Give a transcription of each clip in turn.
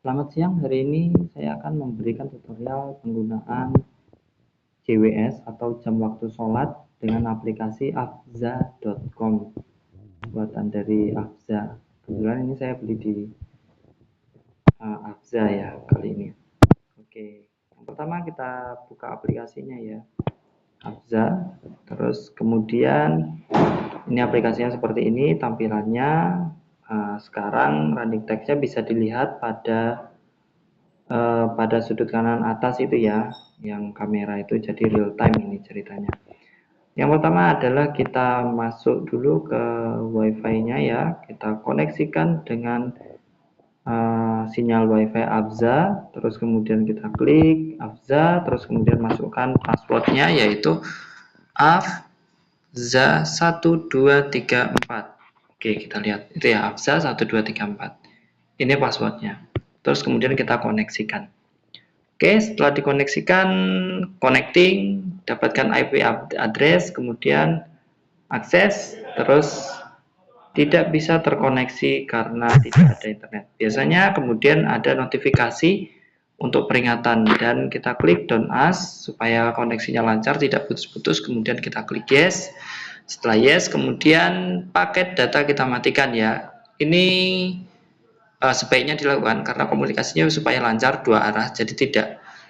Selamat siang, hari ini saya akan memberikan tutorial penggunaan JWS atau jam waktu sholat dengan aplikasi afza.com buatan dari Afza. Kebetulan ini saya beli di Afza ya kali ini. Oke, yang pertama kita buka aplikasinya ya, Afza. Terus kemudian ini aplikasinya seperti ini tampilannya. Sekarang running text-nya bisa dilihat pada sudut kanan atas itu ya, yang kamera itu, jadi real time ini ceritanya. Yang pertama adalah kita masuk dulu ke wifi-nya ya, kita koneksikan dengan sinyal wifi Afza, terus kemudian kita klik Afza, terus kemudian masukkan passwordnya yaitu Afza1234. Oke, kita lihat itu ya, Afza1234. Ini passwordnya. Terus kemudian kita koneksikan. Oke, setelah dikoneksikan, connecting, dapatkan IP address, kemudian akses, terus tidak bisa terkoneksi karena tidak ada internet. Biasanya kemudian ada notifikasi untuk peringatan dan kita klik don't ask supaya koneksinya lancar, tidak putus-putus, kemudian kita klik yes. Setelah yes, kemudian paket data kita matikan ya. Ini sebaiknya dilakukan karena komunikasinya supaya lancar dua arah, jadi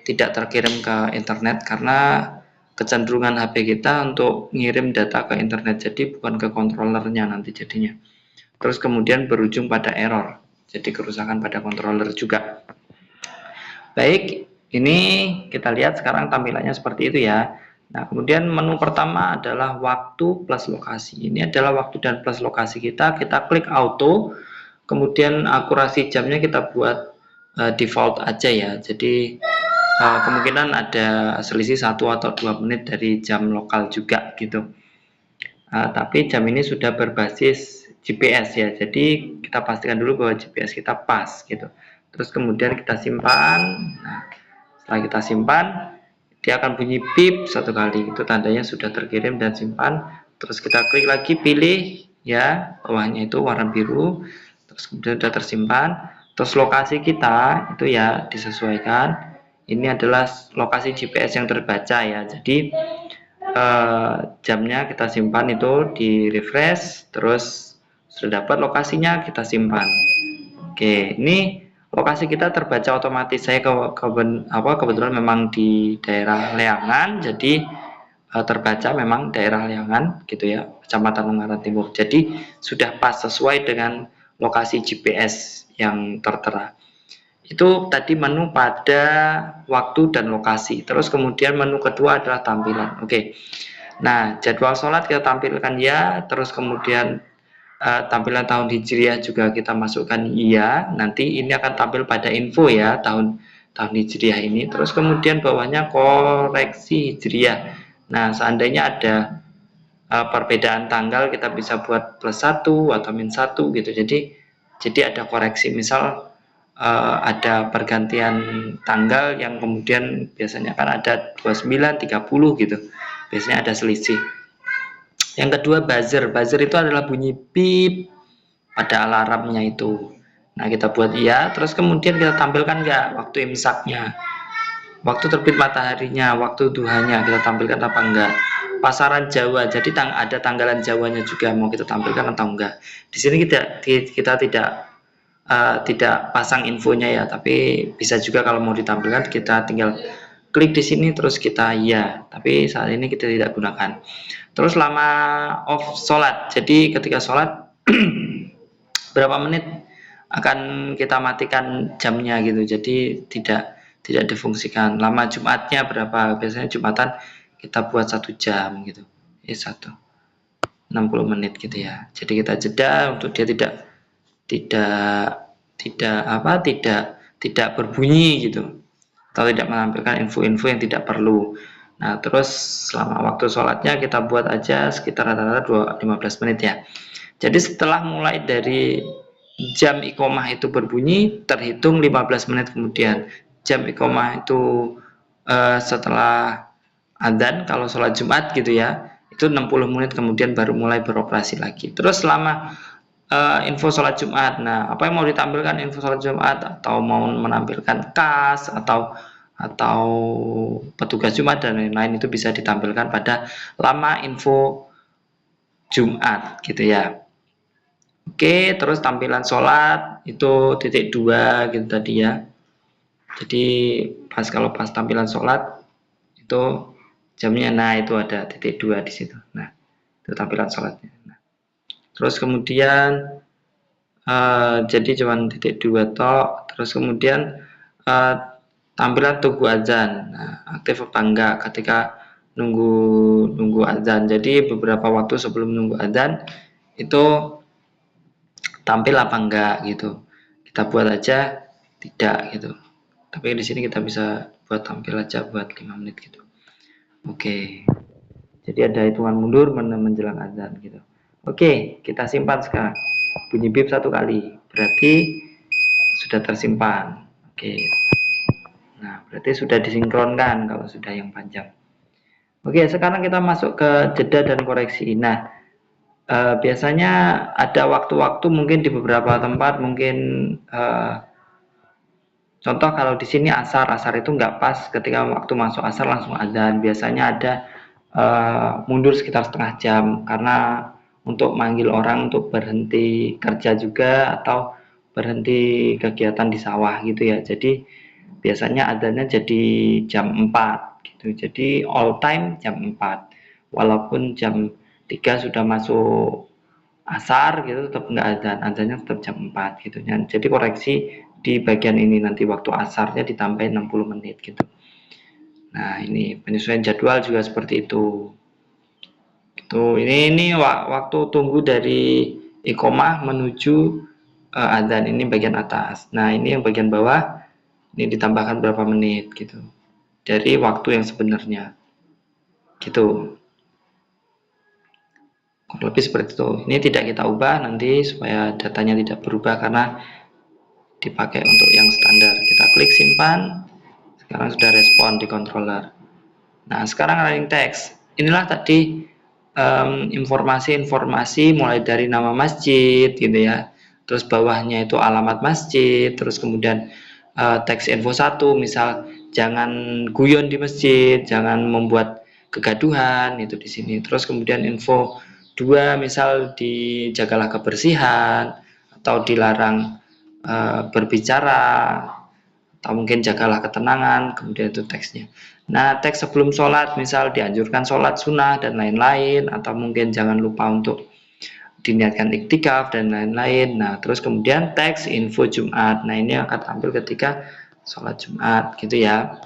tidak terkirim ke internet, karena kecenderungan HP kita untuk ngirim data ke internet, jadi bukan ke controllernya nanti jadinya. Terus kemudian berujung pada error, jadi kerusakan pada controller juga. Baik, ini kita lihat sekarang tampilannya seperti itu ya. Nah, kemudian menu pertama adalah waktu plus lokasi. Ini adalah waktu dan plus lokasi kita klik auto. Kemudian akurasi jamnya kita buat default aja ya. Jadi kemungkinan ada selisih 1 atau 2 menit dari jam lokal juga gitu. Tapi jam ini sudah berbasis GPS ya. Jadi kita pastikan dulu bahwa GPS kita pas gitu. Terus kemudian kita simpan. Nah, setelah kita simpan, dia akan bunyi beep satu kali. Itu tandanya sudah terkirim dan simpan. Terus kita klik lagi, pilih ya, bawahnya itu warna biru. Terus kemudian sudah tersimpan. Terus lokasi kita itu ya disesuaikan. Ini adalah lokasi GPS yang terbaca ya. Jadi jamnya kita simpan itu di refresh, terus sudah dapat lokasinya kita simpan. Oke, ini lokasi kita terbaca otomatis. Saya kebetulan memang di daerah Leangan, jadi terbaca memang daerah Leangan gitu ya, Kecamatan Ungaran Timur. Jadi sudah pas sesuai dengan lokasi GPS yang tertera. Itu tadi menu pada waktu dan lokasi. Terus kemudian menu kedua adalah tampilan. Oke. Nah, jadwal sholat kita tampilkan ya. Terus kemudian tampilan tahun Hijriah juga kita masukkan iya. Nanti ini akan tampil pada info ya, tahun Hijriah ini. Terus kemudian bawahnya koreksi Hijriah. Nah, seandainya ada perbedaan tanggal, kita bisa buat +1 atau -1 gitu. Jadi ada koreksi, misal ada pergantian tanggal yang kemudian biasanya kan ada 29, 30 gitu. Biasanya ada selisih. Yang kedua buzzer. Buzzer itu adalah bunyi beep pada alarmnya itu. Nah, kita buat iya, terus kemudian kita tampilkan nggak waktu imsaknya, waktu terbit mataharinya, waktu duhanya kita tampilkan apa enggak. Pasaran Jawa, jadi ada tanggalan Jawanya juga, mau kita tampilkan atau enggak. Di sini kita tidak pasang infonya ya, tapi bisa juga kalau mau ditampilkan kita tinggal klik di sini terus kita ya, tapi saat ini kita tidak gunakan. Terus lama off sholat, jadi ketika sholat berapa menit akan kita matikan jamnya gitu, jadi tidak difungsikan. Lama Jumatnya berapa, biasanya Jumatan kita buat 1 jam gitu, 60 menit gitu ya. Jadi kita jeda untuk dia tidak berbunyi gitu, atau tidak menampilkan info-info yang tidak perlu. Nah, terus selama waktu sholatnya kita buat aja sekitar rata-rata 15 menit ya. Jadi setelah mulai dari jam iqomah itu berbunyi, terhitung 15 menit kemudian. Jam iqomah itu setelah adzan kalau sholat Jumat gitu ya, itu 60 menit kemudian baru mulai beroperasi lagi. Terus selama info sholat Jumat. Nah, apa yang mau ditampilkan info sholat Jumat, atau mau menampilkan kas atau petugas Jumat dan lain-lain, itu bisa ditampilkan pada lama info Jumat gitu ya. Oke, terus tampilan sholat itu titik 2 gitu tadi ya. Jadi kalau pas tampilan sholat itu jamnya, nah itu ada titik 2 di situ. Nah, itu tampilan sholatnya. Nah, terus kemudian jadi cuman titik 2 tok. Terus kemudian uh, tampilan tunggu azan. Nah, aktif apa enggak ketika nunggu azan. Jadi beberapa waktu sebelum nunggu azan itu tampil apa enggak gitu. Kita buat aja tidak gitu. Tapi di sini kita bisa buat tampil aja buat 5 menit gitu. Oke. Jadi ada hitungan mundur menjelang azan gitu. Oke, kita simpan sekarang. Bunyi bip 1 kali. Berarti sudah tersimpan. Oke. Nah, berarti sudah disinkronkan kalau sudah yang panjang. Oke, sekarang kita masuk ke jeda dan koreksi. Nah, biasanya ada waktu-waktu mungkin di beberapa tempat mungkin contoh kalau di sini asar itu nggak pas ketika waktu masuk asar langsung azan. Biasanya ada mundur sekitar setengah jam karena untuk manggil orang untuk berhenti kerja juga atau berhenti kegiatan di sawah gitu ya. Jadi biasanya adanya jadi jam 4 gitu. Jadi all time jam 4. Walaupun jam 3 sudah masuk asar gitu tetap nggak azan, azannya tetap jam 4 gitu. Jadi koreksi di bagian ini nanti waktu asarnya ditambahin 60 menit gitu. Nah, ini penyesuaian jadwal juga seperti itu. Gitu. Ini waktu tunggu dari iqomah menuju adzan, ini bagian atas. Nah, ini yang bagian bawah ini ditambahkan berapa menit gitu. Dari waktu yang sebenarnya. Gitu. Lebih seperti itu. Ini tidak kita ubah nanti supaya datanya tidak berubah karena dipakai untuk yang standar. Kita klik simpan. Sekarang sudah respon di controller. Nah, sekarang running text. Inilah tadi informasi-informasi mulai dari nama masjid gitu ya. Terus bawahnya itu alamat masjid, terus kemudian teks info 1 misal jangan guyon di masjid, jangan membuat kegaduhan itu di sini. Terus kemudian info 2 misal dijagalah kebersihan atau dilarang berbicara atau mungkin jagalah ketenangan, kemudian itu teksnya. Nah, teks sebelum sholat misal dianjurkan sholat sunnah dan lain-lain, atau mungkin jangan lupa untuk diniatkan iktikaf dan lain-lain. Nah, terus kemudian teks info Jumat. Nah, ini akan tampil ketika sholat Jumat gitu ya.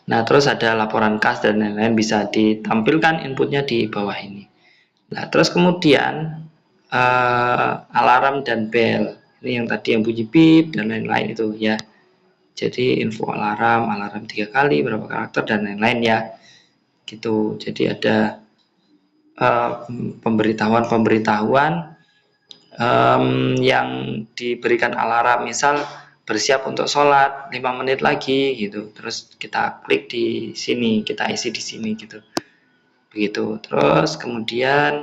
Nah, terus ada laporan kas dan lain-lain bisa ditampilkan inputnya di bawah ini. Nah, terus kemudian alarm dan bel. Ini yang tadi yang bunyi bip dan lain-lain itu ya. Jadi info alarm 3 kali, berapa karakter dan lain-lain ya. Gitu. Jadi ada pemberitahuan-pemberitahuan yang diberikan alarm, misal bersiap untuk sholat 5 menit lagi gitu. Terus kita klik di sini, kita isi di sini gitu. Begitu. Terus kemudian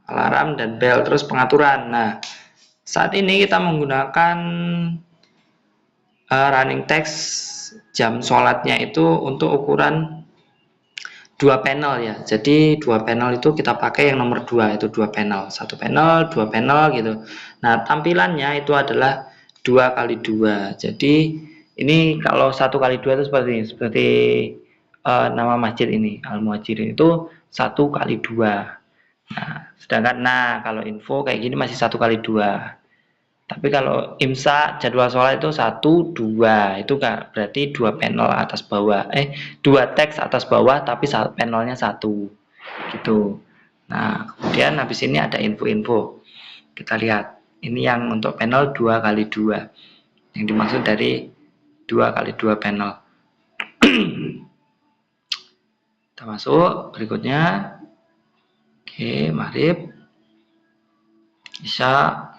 alarm dan bel, terus pengaturan. Nah, saat ini kita menggunakan running text jam sholatnya itu untuk ukuran 2 panel ya. Jadi 2 panel itu kita pakai yang nomor 2, itu 2 panel, 1 panel, 2 panel gitu. Nah, tampilannya itu adalah 2 kali 2. Jadi ini kalau 1 kali 2 itu seperti ini, seperti nama masjid ini Al-Muhajirin itu 1 kali 2. Nah, sedangkan kalau info kayak gini masih 1 kali 2. Tapi kalau imsak jadwal sholat itu 1, 2 itu kan berarti 2 panel atas bawah, 2 teks atas bawah tapi panelnya 1 gitu. Nah, kemudian habis ini ada info-info. Kita lihat ini yang untuk panel 2 kali 2 yang dimaksud dari 2 kali 2 panel. Kita masuk berikutnya. Oke, maghrib, isya.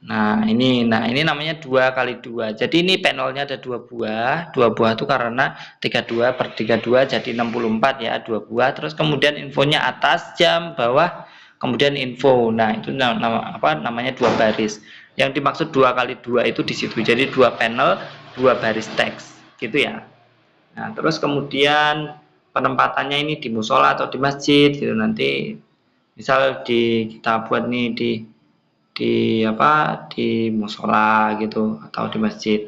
Nah ini namanya 2x2. Jadi ini panelnya ada 2 buah. 2 buah itu karena 32/32 jadi 64 ya, 2 buah. Terus kemudian infonya atas jam, bawah kemudian info. Nah itu namanya 2 baris. Yang dimaksud 2x2 itu di situ. Jadi 2 panel, 2 baris teks gitu ya. Nah terus kemudian penempatannya ini di musola atau di masjid gitu. Nanti misal kita buat nih di musola gitu atau di masjid.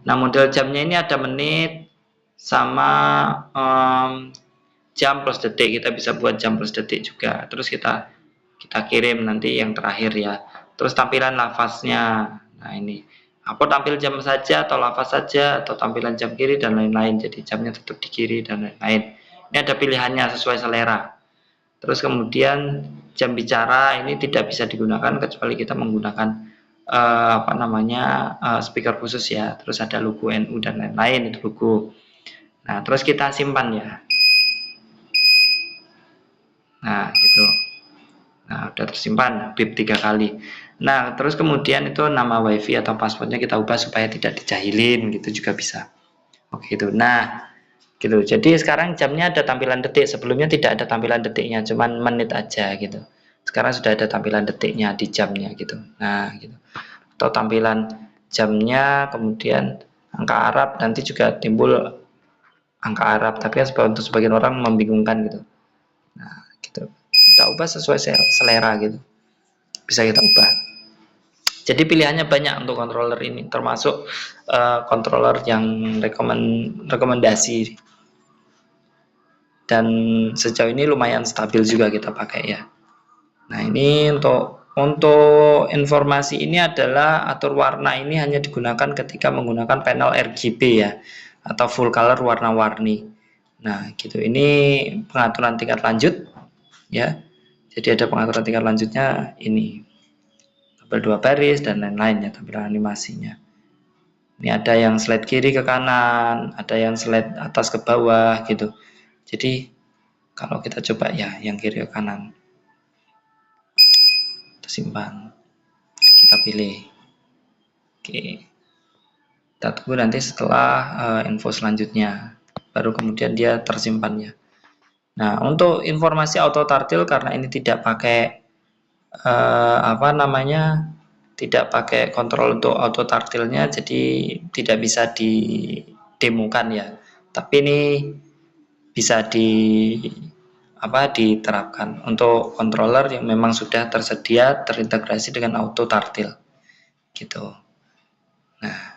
Nah model jamnya ini ada menit sama jam plus detik. Kita bisa buat jam plus detik juga. Terus kita kirim nanti yang terakhir ya. Terus tampilan lafaznya. Nah ini apa tampil jam saja atau lafaz saja atau tampilan jam kiri dan lain-lain. Jadi jamnya tetap di kiri dan lain-lain. Ini ada pilihannya sesuai selera. Terus kemudian jam bicara ini tidak bisa digunakan kecuali kita menggunakan speaker khusus ya. Terus ada logo NU dan lain-lain itu logo. Nah terus kita simpan ya. Nah gitu. Nah udah tersimpan bip 3 kali. Nah terus kemudian itu nama wifi atau passwordnya kita ubah supaya tidak dijahilin gitu juga bisa. Oke itu. Nah gitu. Jadi sekarang jamnya ada tampilan detik. Sebelumnya tidak ada tampilan detiknya, cuman menit aja gitu. Sekarang sudah ada tampilan detiknya di jamnya gitu. Nah gitu. Atau tampilan jamnya, kemudian angka Arab, nanti juga timbul angka Arab. Tapi untuk sebagian orang membingungkan gitu. Nah gitu. Kita ubah sesuai selera gitu. Bisa kita ubah. Jadi pilihannya banyak untuk controller ini, termasuk controller yang rekomendasi. Dan sejauh ini lumayan stabil juga kita pakai ya. Nah ini untuk informasi ini adalah atur warna ini hanya digunakan ketika menggunakan panel RGB ya, atau full color warna-warni. Nah gitu, ini pengaturan tingkat lanjut ya. Jadi ada pengaturan tingkat lanjutnya ini, tabel 2 baris dan lain-lain ya, tampilan animasinya. Ini ada yang slide kiri ke kanan, ada yang slide atas ke bawah gitu. Jadi kalau kita coba ya yang kiri ke kanan, kita simpan, kita pilih. Oke, kita tunggu nanti setelah info selanjutnya, baru kemudian dia tersimpan ya. Nah untuk informasi auto tartil, karena ini tidak pakai tidak pakai kontrol untuk auto tartilnya, jadi tidak bisa didemokan ya. Tapi ini bisa diterapkan untuk controller yang memang sudah tersedia terintegrasi dengan auto tartil gitu. Nah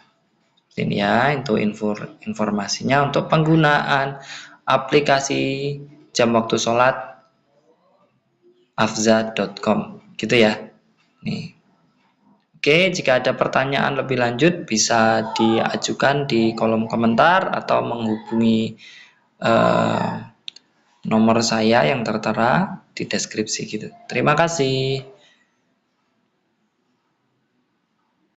ini ya itu informasinya untuk penggunaan aplikasi jam waktu sholat afza.com gitu ya. Nih. Oke, jika ada pertanyaan lebih lanjut bisa diajukan di kolom komentar atau menghubungi nomor saya yang tertera di deskripsi gitu. Terima kasih.